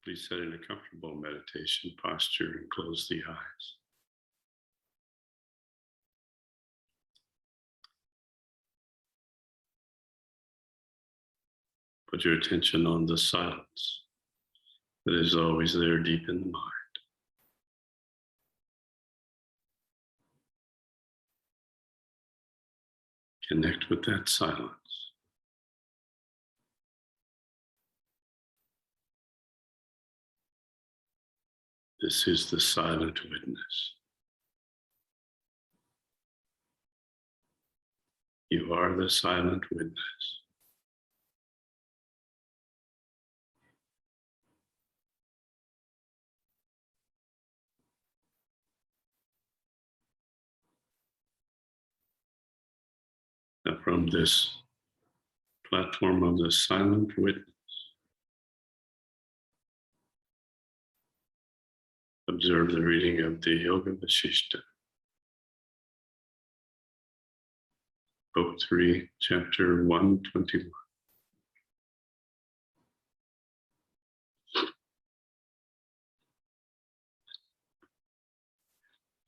Please sit in a comfortable meditation posture and close the eyes. Put your attention on the silence that is always there deep in the mind. Connect with that silence. This is the silent witness. You are the silent witness. Now, from this platform of the silent witness, observe the reading of the Yoga Vasishta, Book 3, Chapter 121.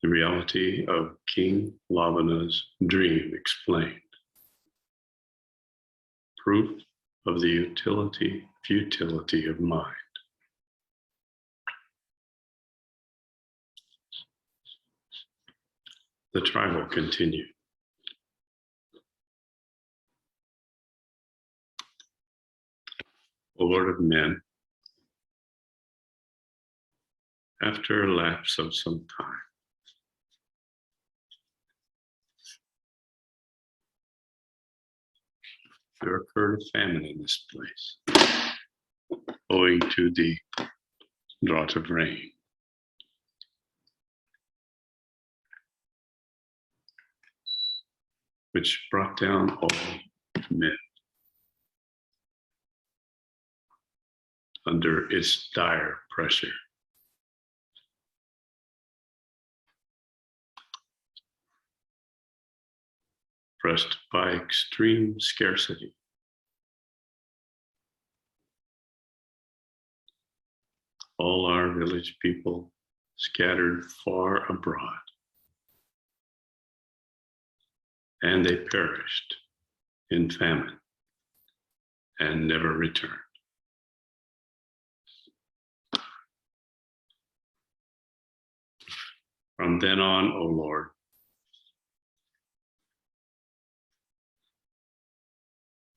The reality of King Lavana's dream explained. Proof of the futility of mind. The tribal continued. O Lord of men, after a lapse of some time, there occurred a famine in this place, owing to the drought of rain. Which brought down all men under its dire pressure. Pressed by extreme scarcity, all our village people scattered far abroad, and they perished in famine and never returned. From then on, O Lord,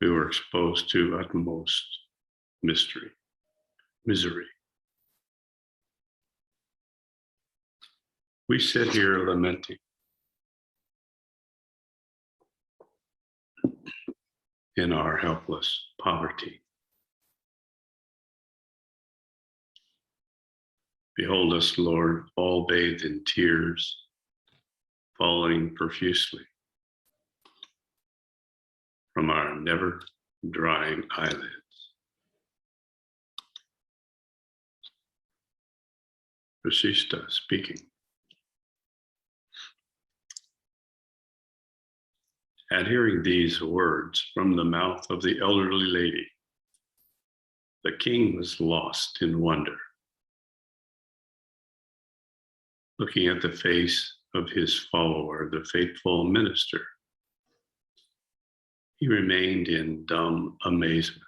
we were exposed to utmost misery. We sit here lamenting in our helpless poverty. Behold us, Lord, all bathed in tears, falling profusely from our never drying eyelids. Vasishta speaking. At hearing these words from the mouth of the elderly lady, the king was lost in wonder. Looking at the face of his follower, the faithful minister, he remained in dumb amazement,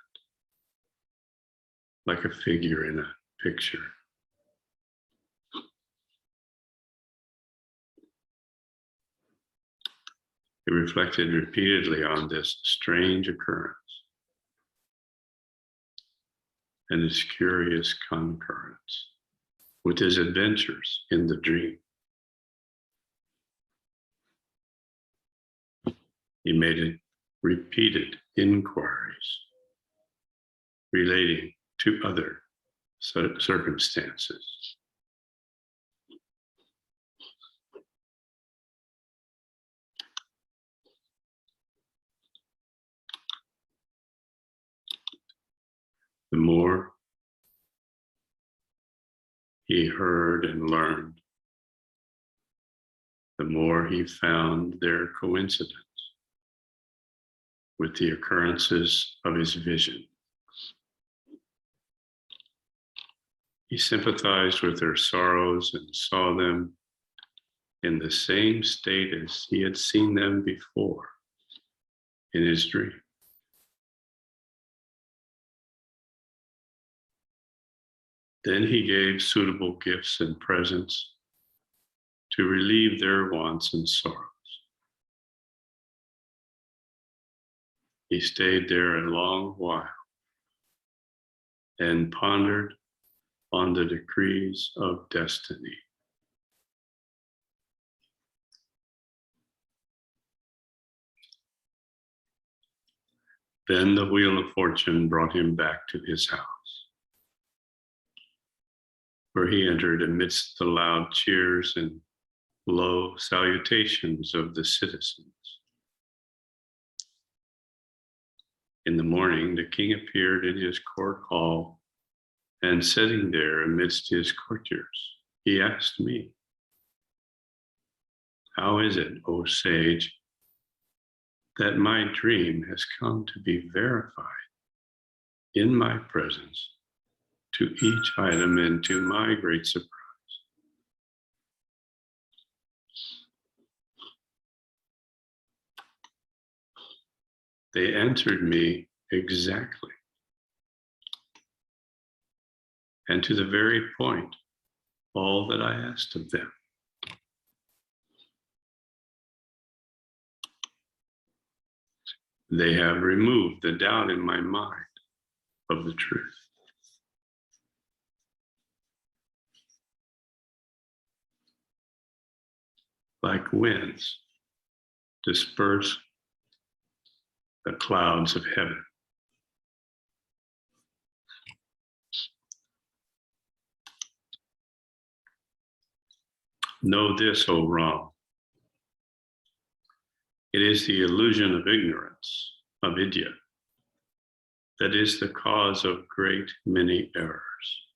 like a figure in a picture. He reflected repeatedly on this strange occurrence and its curious concurrence with his adventures in the dream. He made repeated inquiries relating to other circumstances. The more he heard and learned, the more he found their coincidence with the occurrences of his vision. He sympathized with their sorrows and saw them in the same state as he had seen them before in his dream. Then he gave suitable gifts and presents to relieve their wants and sorrows. He stayed there a long while and pondered on the decrees of destiny. Then the wheel of fortune brought him back to his house, where he entered amidst the loud cheers and low salutations of the citizens. In the morning, the king appeared in his court hall, and sitting there amidst his courtiers, he asked me, "How is it, O sage, that my dream has come to be verified in my presence to each item and to my great surprise?" They answered me exactly and to the very point all that I asked of them. They have removed the doubt in my mind of the truth. Like winds, disperse the clouds of heaven. Know this, O Ram. It is the illusion of ignorance, of Vidya, that is the cause of great many errors.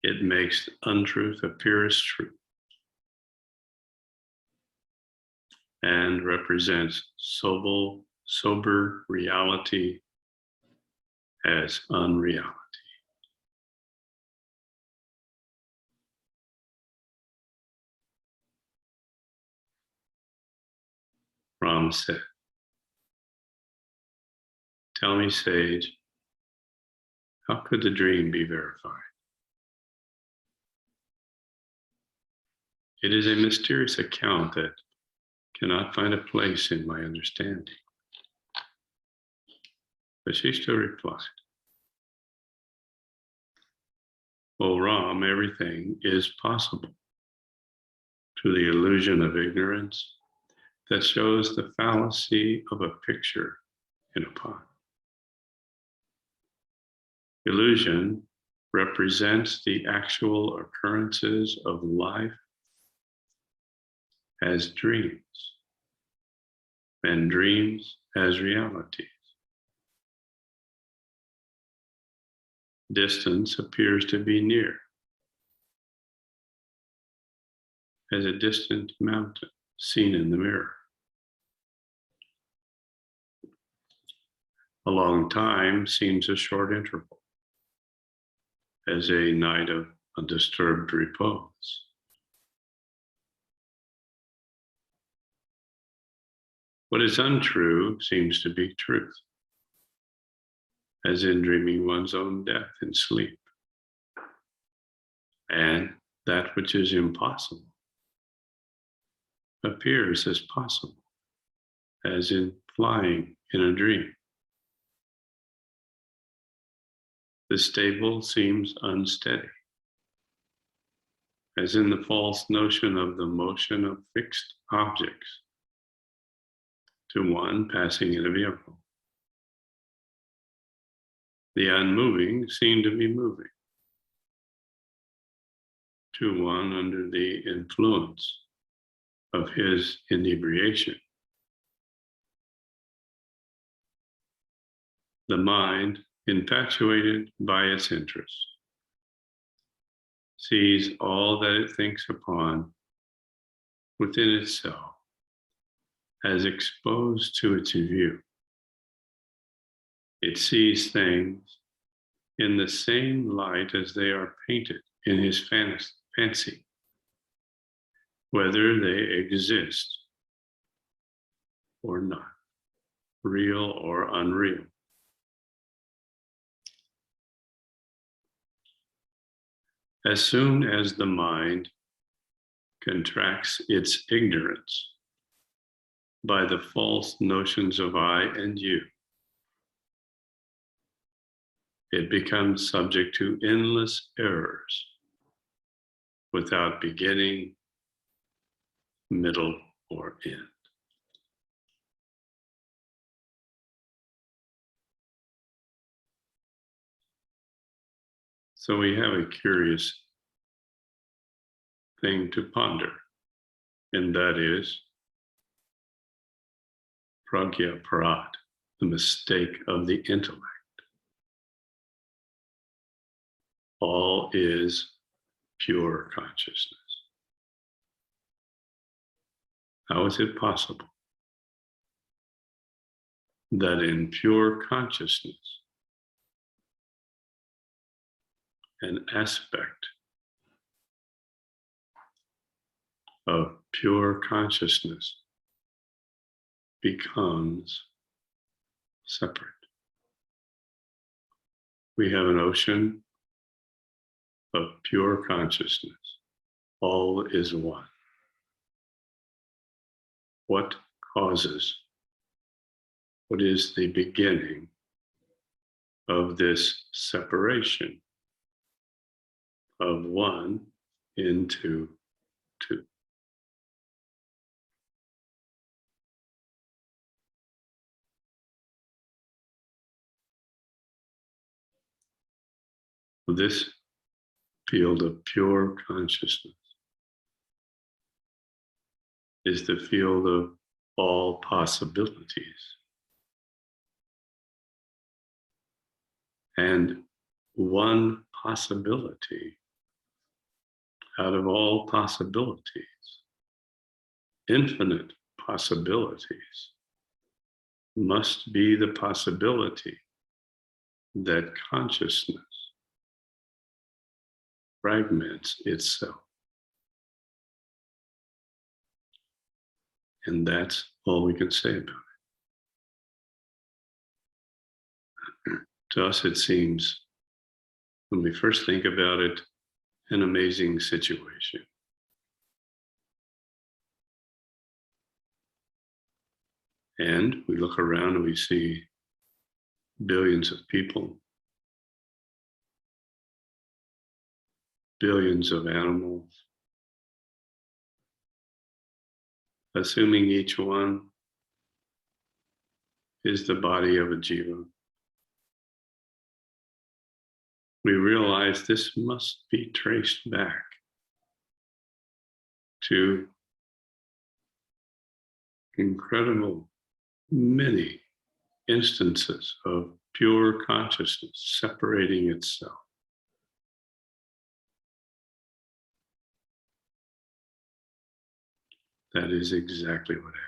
It makes untruth appear as truth and represents sober reality as unreality. Ram said, "Tell me, sage, how could the dream be verified?" It is a mysterious account that cannot find a place in my understanding. But she still replied, "O Ram, everything is possible to the illusion of ignorance that shows the fallacy of a picture in a pot. Illusion represents the actual occurrences of life as dreams, and dreams as realities. Distance appears to be near, as a distant mountain seen in the mirror. A long time seems a short interval, as a night of undisturbed repose. What is untrue seems to be truth, as in dreaming one's own death in sleep. And that which is impossible appears as possible, as in flying in a dream. The stable seems unsteady, as in the false notion of the motion of fixed objects to one passing in a vehicle. The unmoving seem to be moving to one under the influence of his inebriation. The mind, infatuated by its interests, sees all that it thinks upon within itself as exposed to its view. It sees things in the same light as they are painted in his fancy, whether they exist or not, real or unreal. As soon as the mind contracts its ignorance by the false notions of I and you, it becomes subject to endless errors without beginning, middle, or end. So we have a curious thing to ponder, and that is pragya parat, the mistake of the intellect. All is pure consciousness. How is it possible that in pure consciousness, an aspect of pure consciousness becomes separate? We have an ocean of pure consciousness. All is one. What causes, what is the beginning of this separation of one into two? This field of pure consciousness is the field of all possibilities. And one possibility out of all possibilities, infinite possibilities, must be the possibility that consciousness fragments itself. And that's all we can say about it. To us, it seems, when we first think about it, an amazing situation. And we look around and we see billions of people, billions of animals, assuming each one is the body of a jiva. We realize this must be traced back to incredible many instances of pure consciousness separating itself. That is exactly what happens.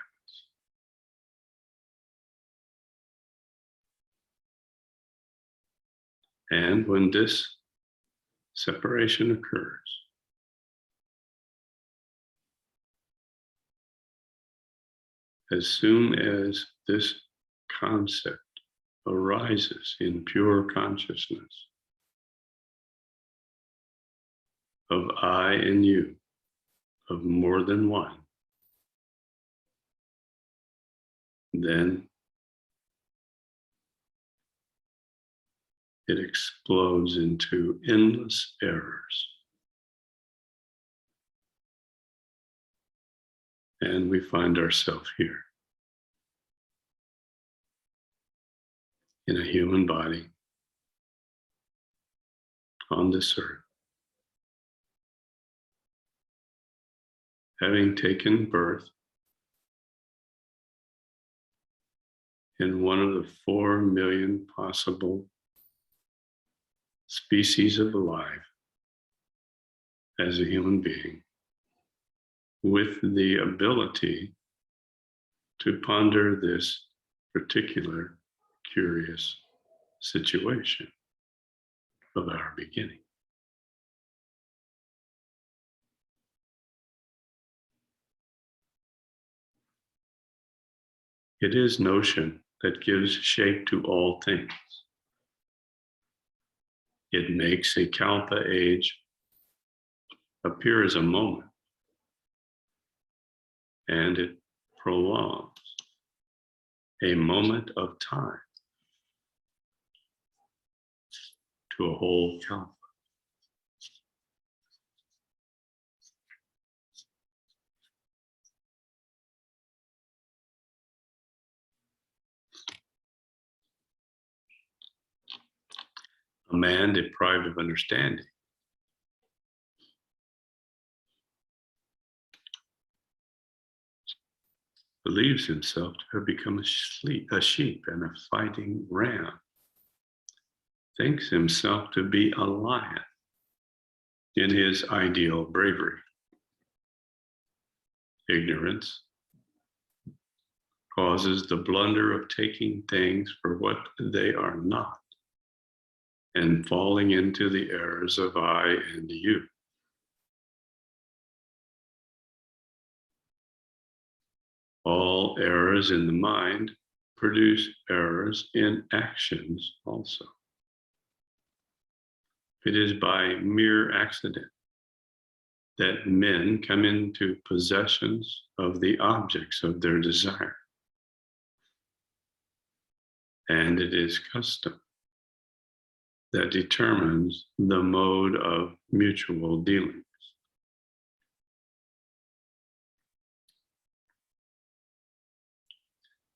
And when this separation occurs, as soon as this concept arises in pure consciousness of I and you, of more than one, then it explodes into endless errors. And we find ourselves here in a human body on this earth, having taken birth in one of the 4 million possible species of life as a human being, with the ability to ponder this particular curious situation. of our beginning. It is notion that gives shape to all things. It makes a kalpa age appear as a moment, and it prolongs a moment of time to a whole kalpa. A man deprived of understanding believes himself to have become a sheep and a fighting ram, thinks himself to be a lion in his ideal bravery. Ignorance causes the blunder of taking things for what they are not and falling into the errors of I and you. All errors in the mind produce errors in actions also. It is by mere accident that men come into possessions of the objects of their desire. And it is custom that determines the mode of mutual dealings.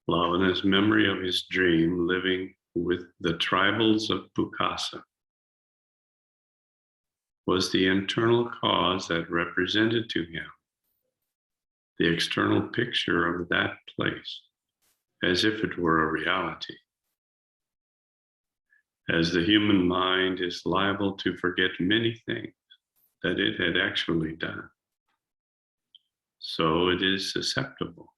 Lavana's memory of his dream living with the tribals of Bukasa was the internal cause that represented to him the external picture of that place as if it were a reality. As the human mind is liable to forget many things that it had actually done, so it is susceptible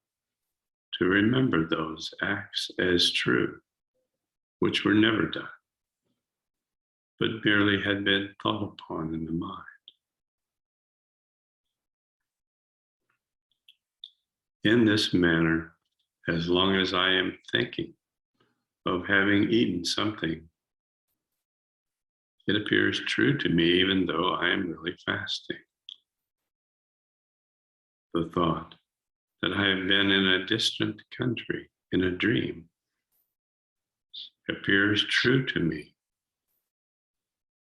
to remember those acts as true, which were never done, but merely had been thought upon in the mind. In this manner, as long as I am thinking of having eaten something, it appears true to me even though I am really fasting. The thought that I have been in a distant country in a dream appears true to me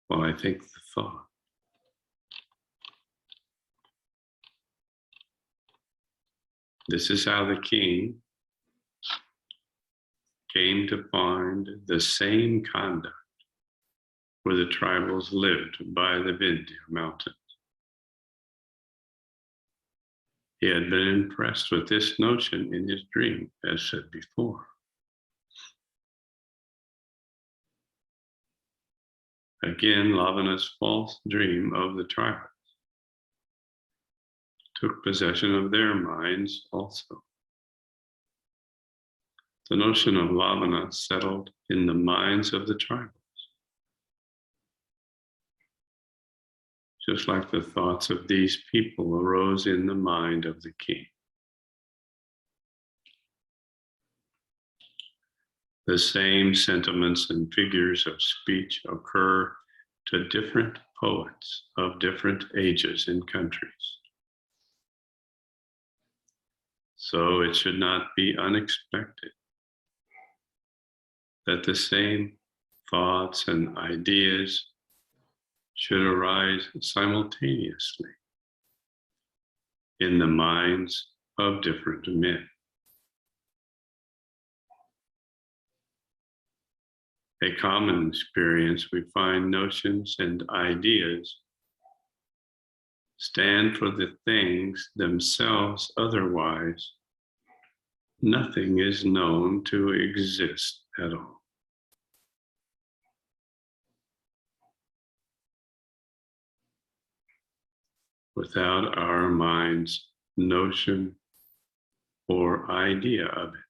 while I think the thought. This is how the king came to find the same conduct where the tribals lived by the Vindhya mountains. He had been impressed with this notion in his dream, as said before. Again, Lavana's false dream of the tribals took possession of their minds also. The notion of Lavana settled in the minds of the tribals, just like the thoughts of these people arose in the mind of the king. The same sentiments and figures of speech occur to different poets of different ages and countries. So it should not be unexpected that the same thoughts and ideas should arise simultaneously in the minds of different men. A common experience, we find notions and ideas stand for the things themselves, otherwise nothing is known to exist at all. Without our mind's notion or idea of it.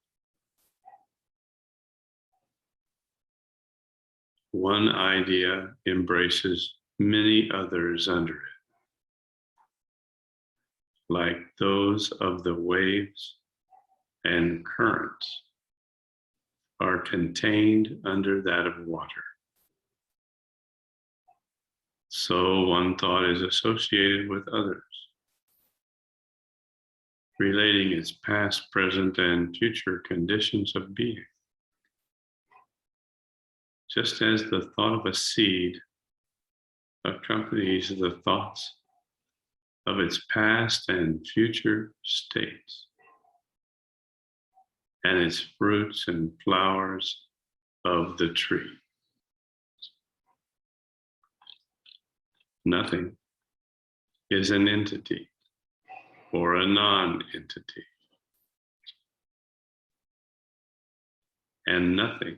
one idea embraces many others under it, like those of the waves and currents are contained under that of water. So one thought is associated with others, relating its past, present, and future conditions of being. Just as the thought of a seed accompanies the thoughts of its past and future states, and its fruits and flowers of the tree. Nothing is an entity or a non-entity, and nothing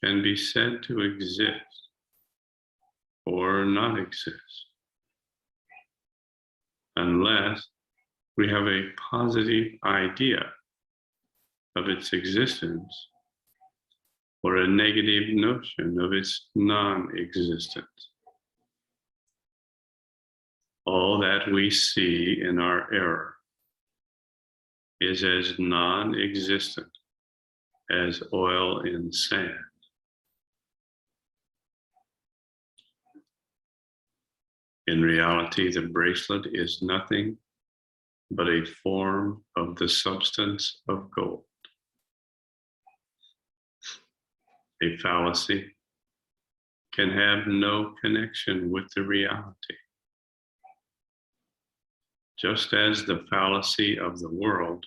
can be said to exist or not exist unless we have a positive idea of its existence or a negative notion of its non-existence. All that we see in our error is as non-existent as oil in sand. In reality, the bracelet is nothing but a form of the substance of gold. A fallacy can have no connection with the reality. Just as the fallacy of the world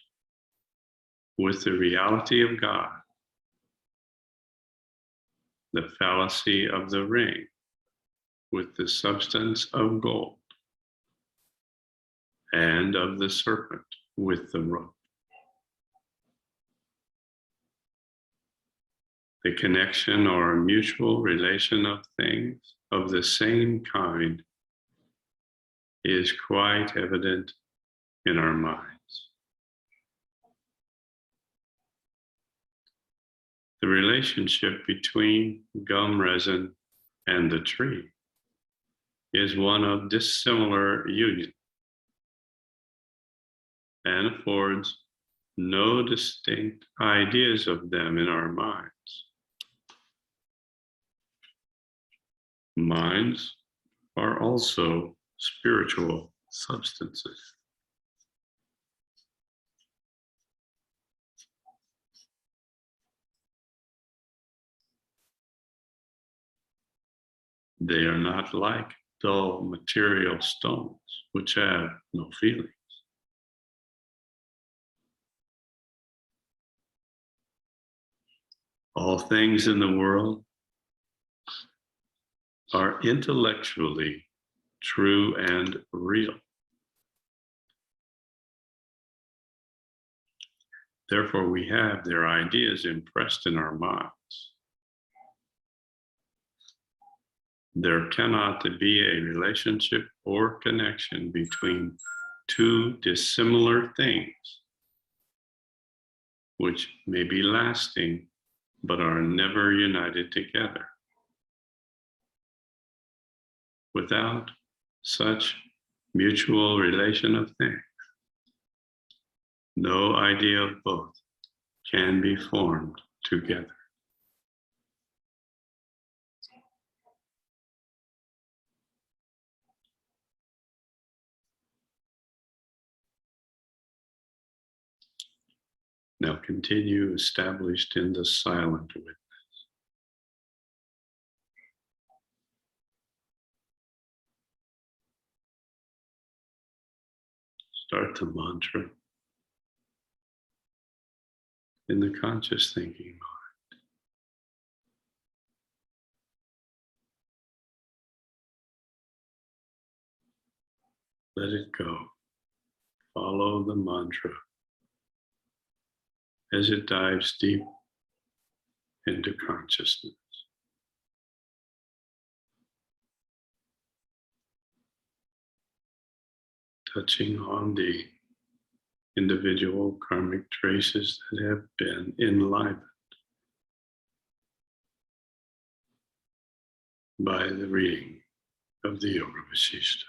with the reality of God, the fallacy of the ring with the substance of gold, and of the serpent with the rope. The connection or mutual relation of things of the same kind is quite evident in our minds. The relationship between gum resin and the tree is one of dissimilar union and affords no distinct ideas of them in our minds. Minds are also spiritual substances. They are not like dull material stones, which have no feelings. All things in the world are intellectually true and real. Therefore, we have their ideas impressed in our minds. There cannot be a relationship or connection between two dissimilar things, which may be lasting, but are never united together. Without such mutual relation of things, no idea of both can be formed together. Now continue established in the silent witness. Start the mantra in the conscious thinking mind. Let it go. Follow the mantra as it dives deep into consciousness. Touching on the individual karmic traces that have been enlivened. by the reading of the Yoga Vasishta.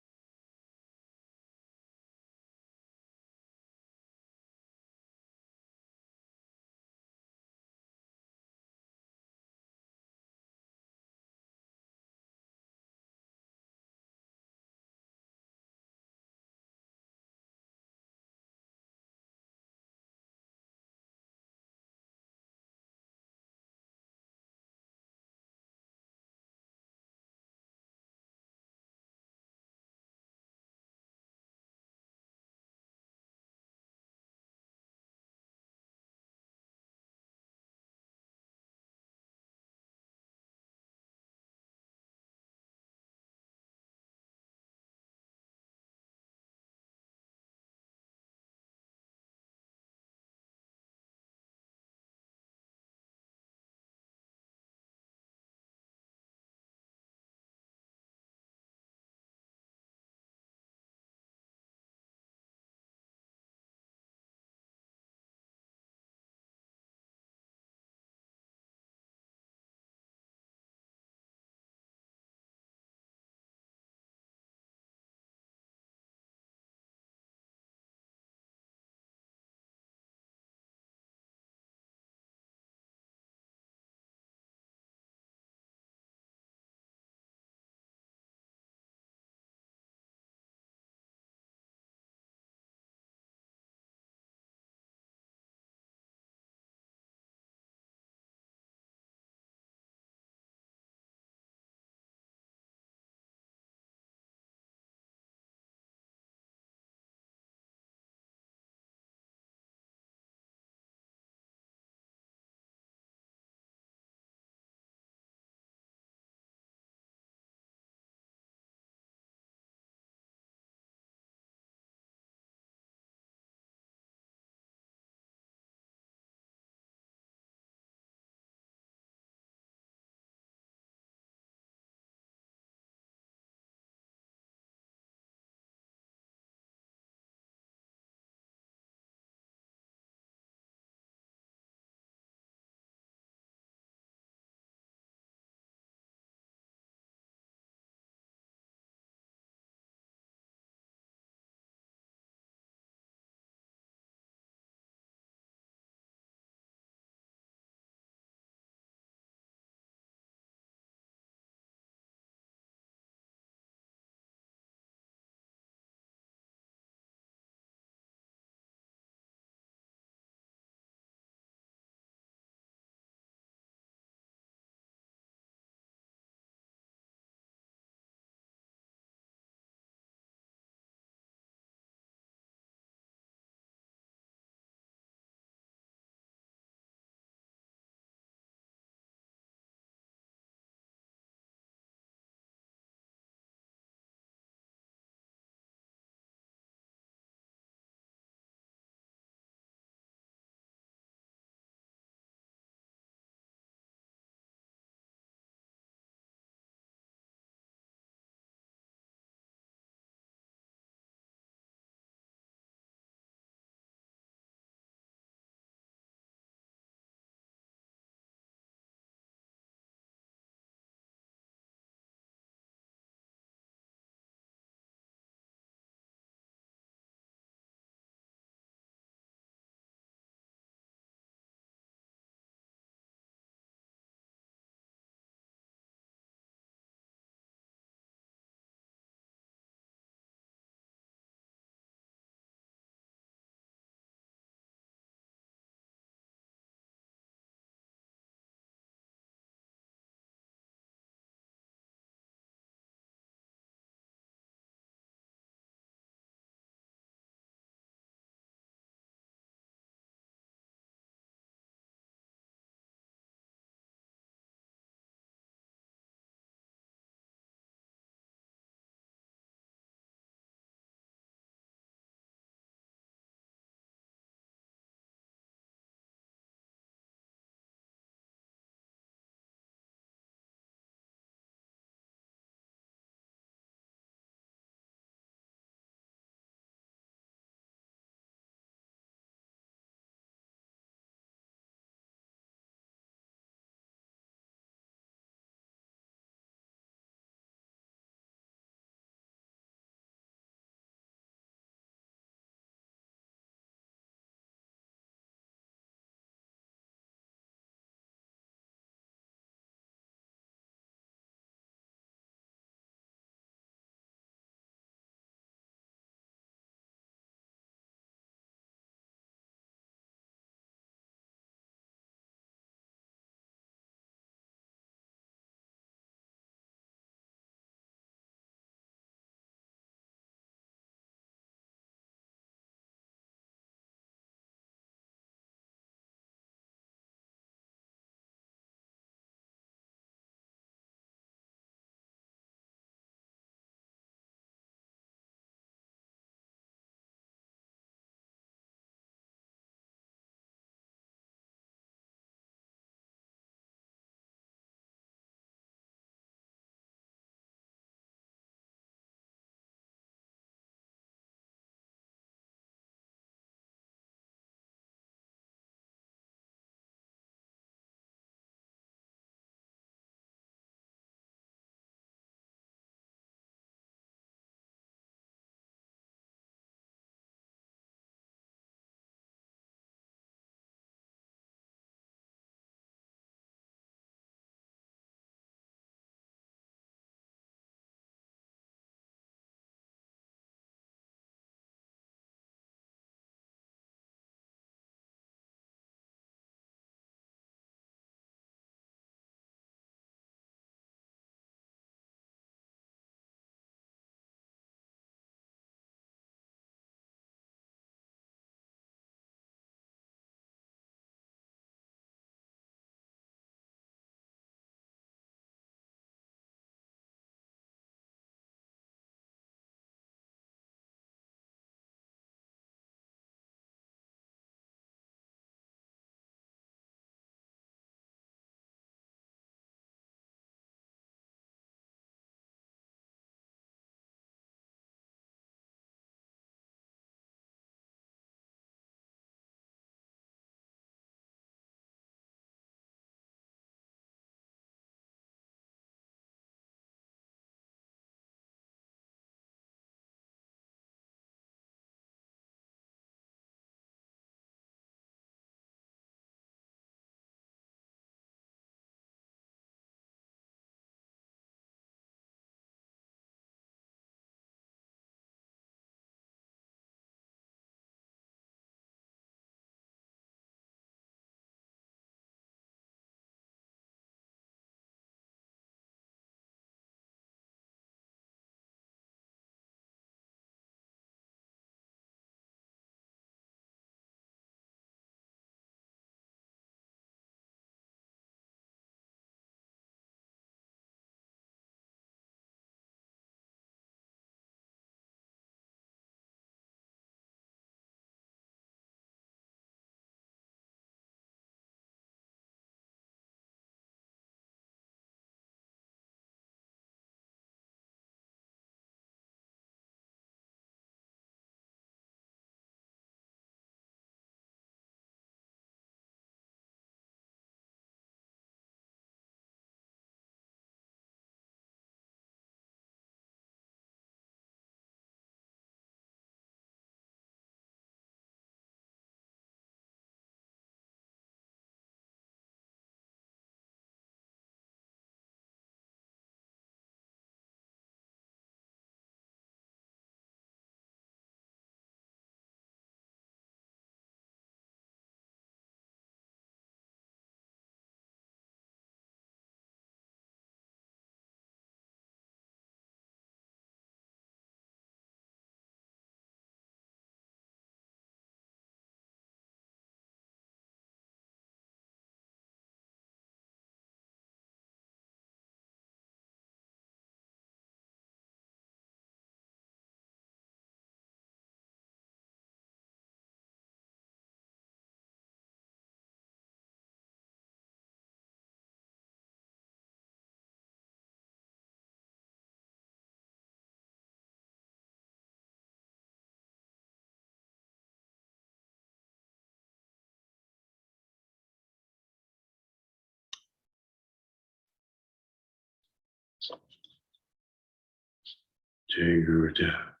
Jai Gurudev.